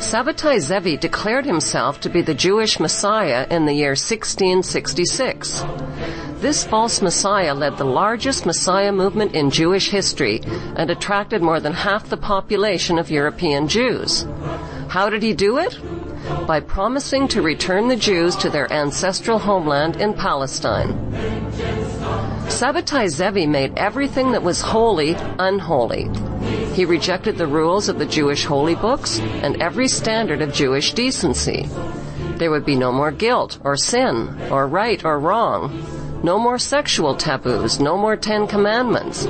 Sabbatai Zevi declared himself to be the Jewish Messiah in the year 1666. This false Messiah led the largest Messiah movement in Jewish history and attracted more than half the population of European Jews. How did he do it? By promising to return the Jews to their ancestral homeland in Palestine. Sabbatai Zevi made everything that was holy unholy. He rejected the rules of the Jewish holy books and every standard of Jewish decency. There would be no more guilt or sin or right or wrong. No more sexual taboos, no more 10 Commandments,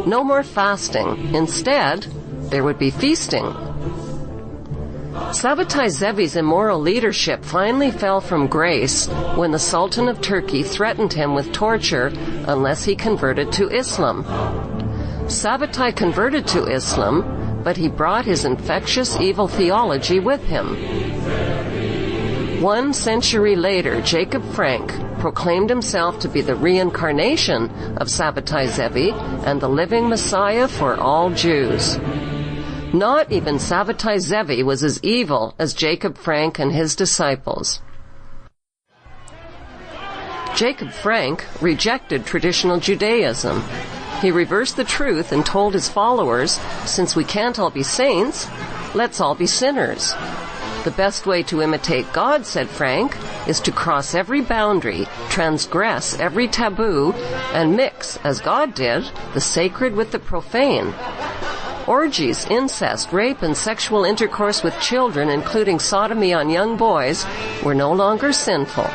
no more fasting. Instead, there would be feasting. Sabbatai Zevi's immoral leadership finally fell from grace when the Sultan of Turkey threatened him with torture unless he converted to Islam. Sabbatai converted to Islam, but he brought his infectious evil theology with him. 1 century later, Jacob Frank proclaimed himself to be the reincarnation of Sabbatai Zevi and the living Messiah for all Jews. Not even Sabbatai Zevi was as evil as Jacob Frank and his disciples. Jacob Frank rejected traditional Judaism. He reversed the truth and told his followers, since we can't all be saints, let's all be sinners. The best way to imitate God, said Frank, is to cross every boundary, transgress every taboo, and mix, as God did, the sacred with the profane. Orgies, incest, rape, and sexual intercourse with children, including sodomy on young boys, were no longer sinful.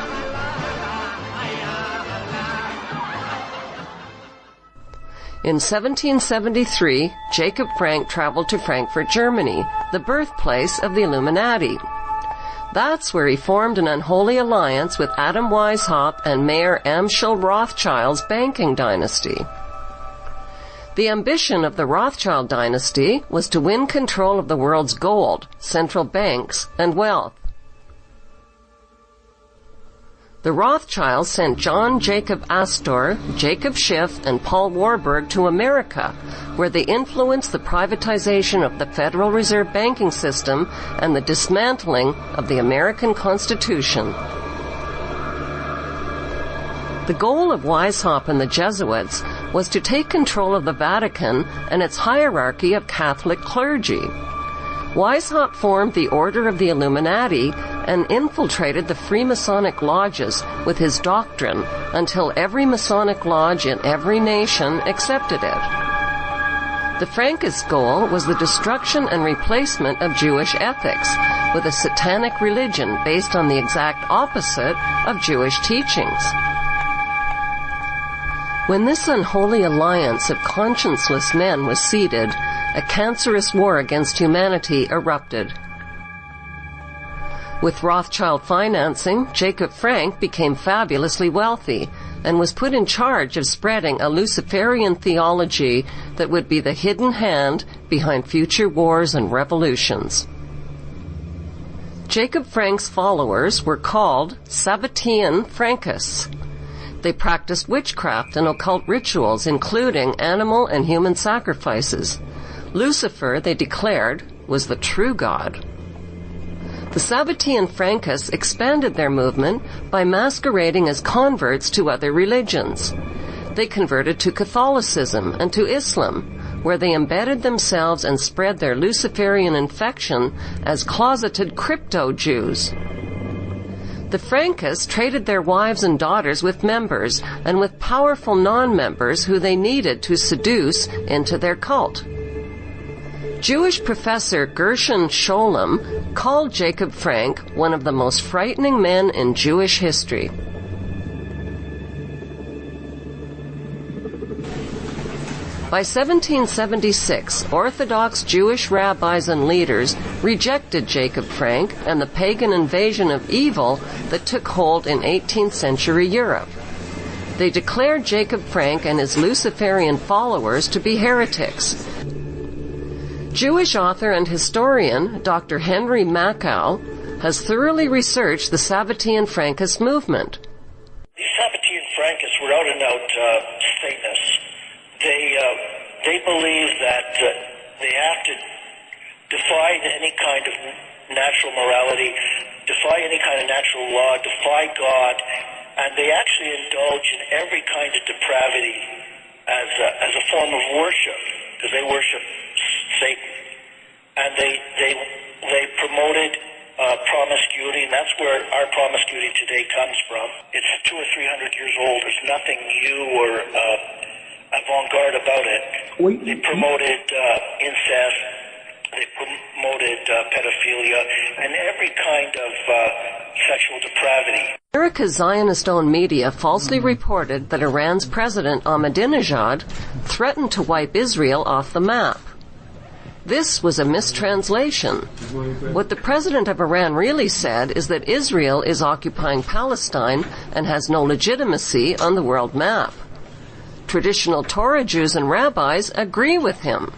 In 1773, Jacob Frank traveled to Frankfurt, Germany, the birthplace of the Illuminati. That's where he formed an unholy alliance with Adam Weishaupt and Mayor Amschel Rothschild's banking dynasty. The ambition of the Rothschild dynasty was to win control of the world's gold, central banks, and wealth. The Rothschilds sent John Jacob Astor, Jacob Schiff, and Paul Warburg to America, where they influenced the privatization of the Federal Reserve banking system and the dismantling of the American Constitution. The goal of Weishaupt and the Jesuits was to take control of the Vatican and its hierarchy of Catholic clergy. Weishaupt formed the Order of the Illuminati and infiltrated the Freemasonic lodges with his doctrine until every Masonic lodge in every nation accepted it. The Frankist goal was the destruction and replacement of Jewish ethics with a satanic religion based on the exact opposite of Jewish teachings. When this unholy alliance of conscienceless men was seeded, a cancerous war against humanity erupted. With Rothschild financing, Jacob Frank became fabulously wealthy and was put in charge of spreading a Luciferian theology that would be the hidden hand behind future wars and revolutions. Jacob Frank's followers were called Sabbatian Frankists. They practiced witchcraft and occult rituals, including animal and human sacrifices. Lucifer, they declared, was the true God. The Sabbatian Frankists expanded their movement by masquerading as converts to other religions. They converted to Catholicism and to Islam, where they embedded themselves and spread their Luciferian infection as closeted crypto-Jews. The Frankists traded their wives and daughters with members and with powerful non-members who they needed to seduce into their cult. Jewish professor Gershon Scholem called Jacob Frank one of the most frightening men in Jewish history. By 1776, Orthodox Jewish rabbis and leaders rejected Jacob Frank and the pagan invasion of evil that took hold in 18th century Europe. They declared Jacob Frank and his Luciferian followers to be heretics. Jewish author and historian Dr. Henry Makow has thoroughly researched the Sabbatian Frankist movement. The Sabbatian Frankists were out and out Satanists. They believe that they have to defy any kind of natural morality, defy any kind of natural law, defy God, and they actually indulge in every kind of depravity as a form of worship, because they worship Satan. And they promoted promiscuity, and that's where our promiscuity today comes from. It's 200 or 300 years old. There's nothing new or avant-garde about it. They promoted incest. They promoted pedophilia and every kind of sexual depravity. America's Zionist-owned media falsely reported that Iran's President Ahmadinejad threatened to wipe Israel off the map. This was a mistranslation. What the president of Iran really said is that Israel is occupying Palestine and has no legitimacy on the world map. Traditional Torah Jews and rabbis agree with him.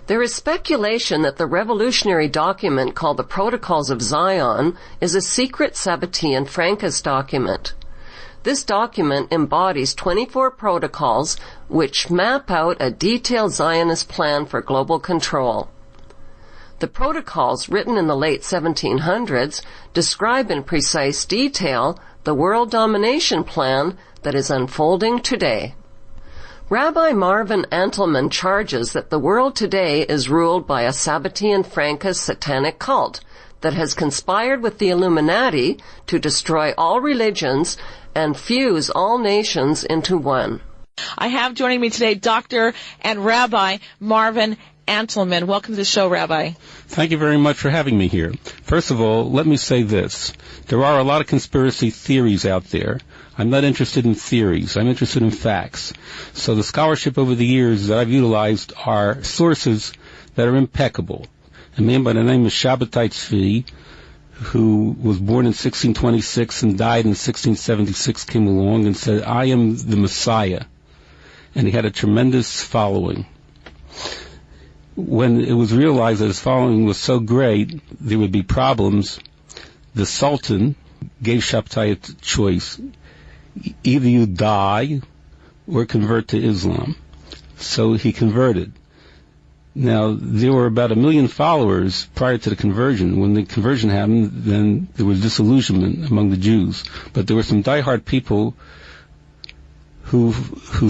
There is speculation that the revolutionary document called the Protocols of Zion is a secret Sabbatian Frankist document. This document embodies 24 protocols which map out a detailed Zionist plan for global control. The protocols, written in the late 1700s, describe in precise detail the world domination plan that is unfolding today. Rabbi Marvin Antelman charges that the world today is ruled by a Sabbatian Frankist satanic cult that has conspired with the Illuminati to destroy all religions and fuse all nations into one. I have joining me today Dr. and Rabbi Marvin Antelman. Welcome to the show, Rabbi. Thank you very much for having me here. First of all, let me say this. There are a lot of conspiracy theories out there. I'm not interested in theories. I'm interested in facts. So the scholarship over the years that I've utilized are sources that are impeccable. A man by the name of Shabbatai Tzvi, who was born in 1626 and died in 1676, came along and said, I am the Messiah. And he had a tremendous following. When it was realized that his following was so great, there would be problems, the Sultan gave Shabbatai a choice. Either you die or convert to Islam. So he converted. Now, there were about 1 million followers prior to the conversion. When the conversion happened, then there was disillusionment among the Jews. But there were some diehard people who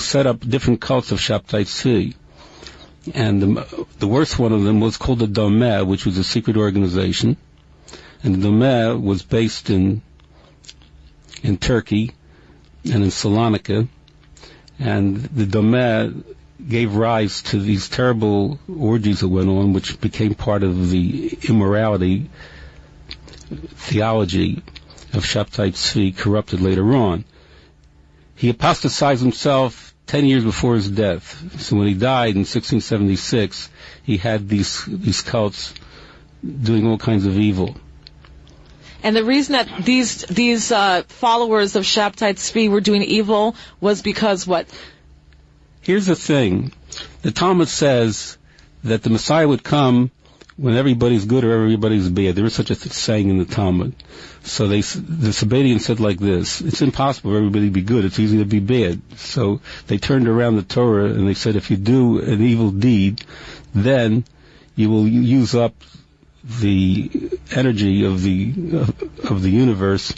set up different cults of Shabbatai Tzvi. And the worst one of them was called the Domeh, which was a secret organization. And the Domeh was based in Turkey and in Salonika, and the Domeh gave rise to these terrible orgies that went on, which became part of the immorality theology of Shabbatai Tzvi, corrupted later on. He apostatized himself 10 years before his death. So when he died in 1676, he had these cults doing all kinds of evil. And the reason that these followers of Shabbatai Tzvi were doing evil was because what? Here's the thing. The Talmud says that the Messiah would come when everybody's good or everybody's bad. There is such a saying in the Talmud. So the Sabbatian said like this, it's impossible for everybody to be good, it's easy to be bad. So they turned around the Torah and they said if you do an evil deed, then you will use up the energy of the universe,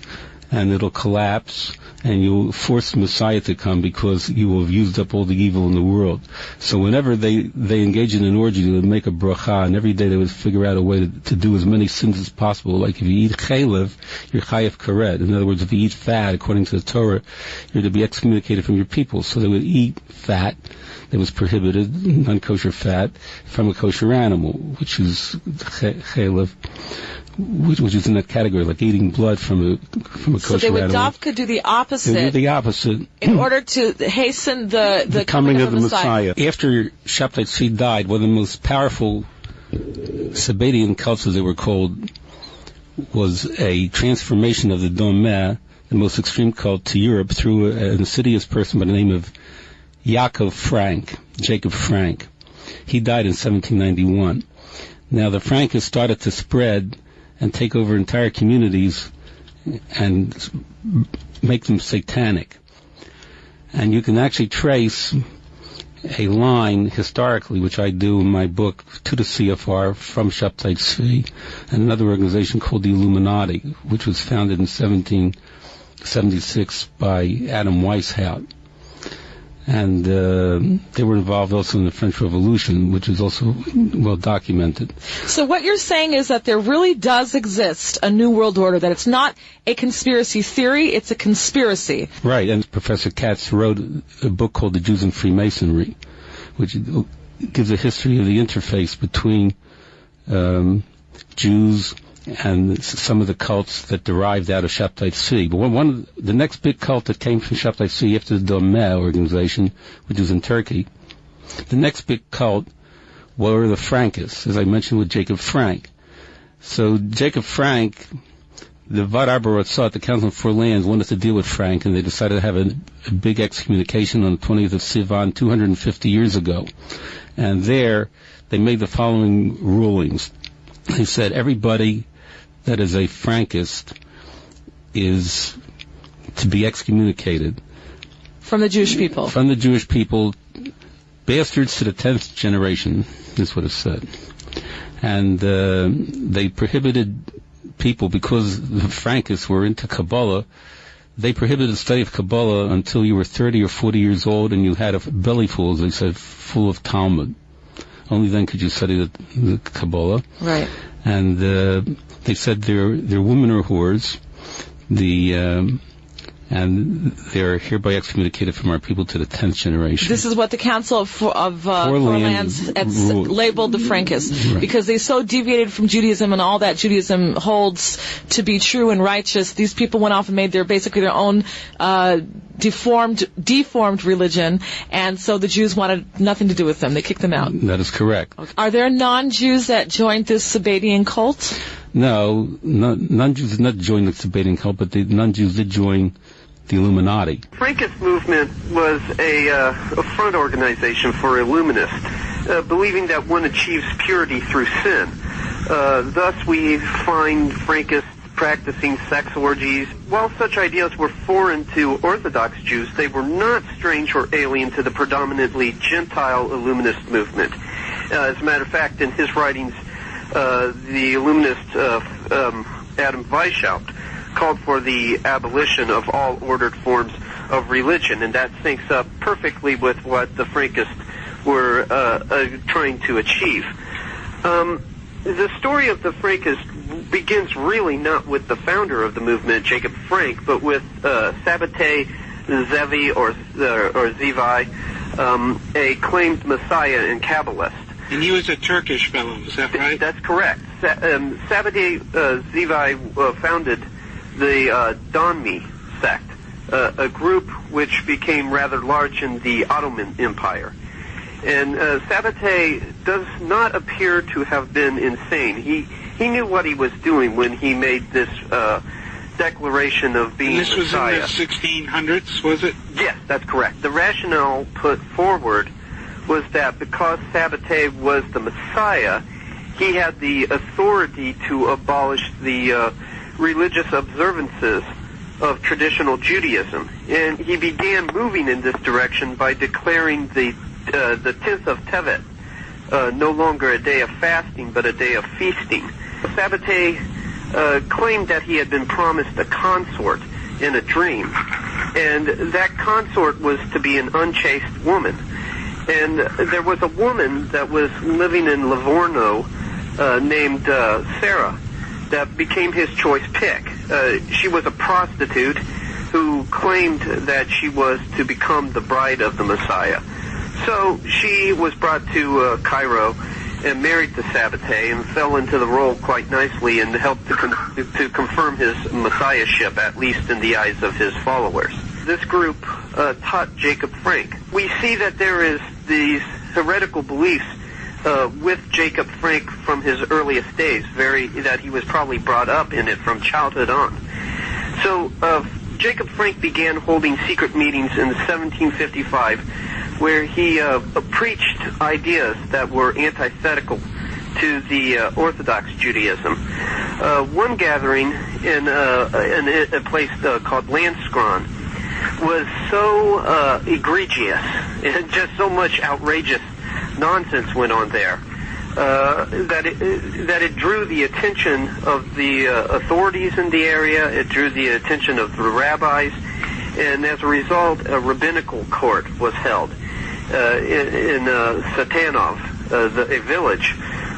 and it'll collapse, and you'll force the Messiah to come because you will have used up all the evil in the world. So whenever they engage in an orgy, they would make a bracha, and every day they would figure out a way to do as many sins as possible. Like if you eat chaylev, you're chayav karet. In other words, if you eat fat, according to the Torah, you're to be excommunicated from your people. So they would eat fat that was prohibited, non-kosher fat, from a kosher animal, which is chaylev, which is in that category, like eating blood from a kosher animal. So they would dafka do the opposite. They do the opposite. In order to hasten the coming of the Messiah. After Shabbatai Tzvi died, one of the most powerful Sabbatian cults, as they were called, was a transformation of the Domeh, the most extreme cult, to Europe through an insidious person by the name of Jacob Frank. He died in 1791. Now the Frankists started to spread and take over entire communities and make them satanic. And you can actually trace a line historically, which I do in my book, to the CFR from Shabtai Tzvi, and another organization called the Illuminati, which was founded in 1776 by Adam Weishaupt. And they were involved also in the French Revolution, which is also well documented. So what you're saying is that there really does exist a new world order, that it's not a conspiracy theory, it's a conspiracy. Right, and Professor Katz wrote a book called The Jews and Freemasonry, which gives a history of the interface between Jews and some of the cults that derived out of Shabtai Tzvi. But the next big cult that came from Shabtai Tzvi after the Domeh organization, which was in Turkey, the next big cult were the Frankists, as I mentioned with Jacob Frank. So Jacob Frank, the Vad Arba Ratzah, the Council of Four Lands, wanted to deal with Frank, and they decided to have a big excommunication on the 20th of Sivan 250 years ago. And there, they made the following rulings. They said everybody that is a Frankist is to be excommunicated. From the Jewish people. From the Jewish people. Bastards to the 10th generation, is what it said. And they prohibited people, because the Frankists were into Kabbalah, they prohibited the study of Kabbalah until you were 30 or 40 years old and you had a belly full, as they said, full of Talmud. Only then could you study the Kabbalah. Right. And they said they're women or whores. And they're hereby excommunicated from our people to the 10th generation. This is what the Council of Four Lands labeled the Frankists, right, because they so deviated from Judaism and all that Judaism holds to be true and righteous. These people went off and made basically their own deformed religion, and so the Jews wanted nothing to do with them. They kicked them out. That is correct. Okay. Are there non-Jews that joined this Sabbatian cult? No, non-Jews did not join the Sabbatian cult, but the non-Jews did join the Illuminati. The Frankist movement was a front organization for Illuminists, believing that one achieves purity through sin. Thus, we find Frankists practicing sex orgies. While such ideas were foreign to Orthodox Jews, they were not strange or alien to the predominantly Gentile Illuminist movement. As a matter of fact, in his writings, the Illuminist Adam Weishaupt called for the abolition of all ordered forms of religion, and that syncs up perfectly with what the Frankists were trying to achieve. The story of the Frankists begins really not with the founder of the movement, Jacob Frank, but with Sabbatian Zevi or Zivi, a claimed Messiah and Kabbalist. And he was a Turkish fellow, is that right? That's correct. Sabbatian Zevi founded the Donmi sect, a group which became rather large in the Ottoman Empire. And Sabbatian does not appear to have been insane. He knew what he was doing when he made this declaration of being Messiah. This was in the 1600s, was it? Yes, that's correct. The rationale put forward was that because Sabbatian was the Messiah, he had the authority to abolish the religious observances of traditional Judaism. And he began moving in this direction by declaring the 10th of Tevet no longer a day of fasting, but a day of feasting. Sabbatian claimed that he had been promised a consort in a dream, and that consort was to be an unchaste woman. And there was a woman that was living in Livorno named Sarah that became his choice pick. She was a prostitute who claimed that she was to become the bride of the Messiah. So she was brought to Cairo and married to Sabbatian and fell into the role quite nicely and helped to confirm his messiahship, at least in the eyes of his followers. This group taught Jacob Frank. We see that there is these heretical beliefs with Jacob Frank from his earliest days, that he was probably brought up in it from childhood on. So Jacob Frank began holding secret meetings in 1755 where he preached ideas that were antithetical to the Orthodox Judaism. One gathering in a place called Landskron was so egregious, and just so much outrageous nonsense went on there, that it drew the attention of the authorities in the area. It drew the attention of the rabbis, and as a result, a rabbinical court was held in Satanov, a village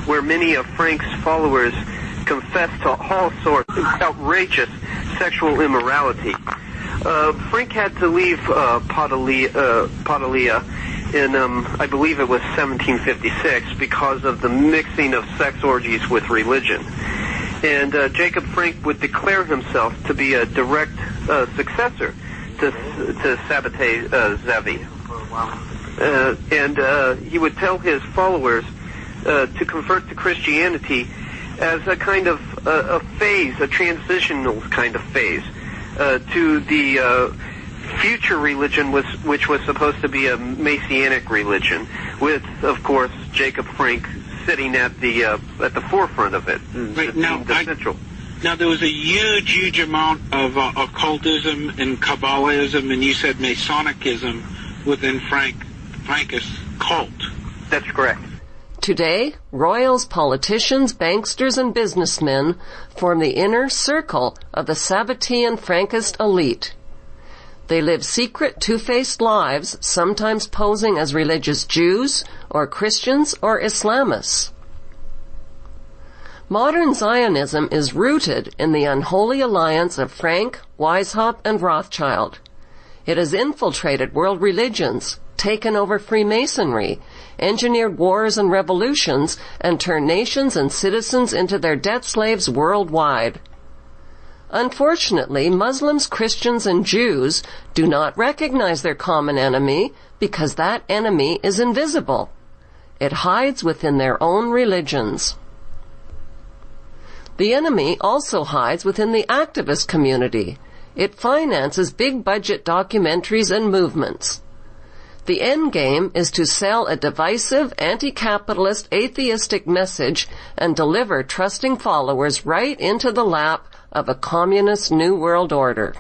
where many of Frank's followers confessed to all sorts of outrageous sexual immorality. Frank had to leave Podolia in, I believe it was 1756, because of the mixing of sex orgies with religion. And Jacob Frank would declare himself to be a direct successor to Sabbatai Zevi. And he would tell his followers to convert to Christianity as a kind of a phase, a transitional kind of phase, to the future religion, which was supposed to be a Messianic religion, with, of course, Jacob Frank sitting at the forefront of it. Right, now there was a huge amount of occultism and Kabbalism, and you said Masonicism within Frankist cult. That's correct. Today, royals, politicians, banksters, and businessmen form the inner circle of the Sabbatian Frankist elite. They live secret, two-faced lives, sometimes posing as religious Jews or Christians or Islamists. Modern Zionism is rooted in the unholy alliance of Frank, Weishaupt, and Rothschild. It has infiltrated world religions, taken over Freemasonry, engineered wars and revolutions, and turned nations and citizens into their debt slaves worldwide. Unfortunately, Muslims, Christians, and Jews do not recognize their common enemy because that enemy is invisible. It hides within their own religions. The enemy also hides within the activist community. It finances big-budget documentaries and movements. The end game is to sell a divisive, anti-capitalist, atheistic message and deliver trusting followers right into the lap of a communist New World Order.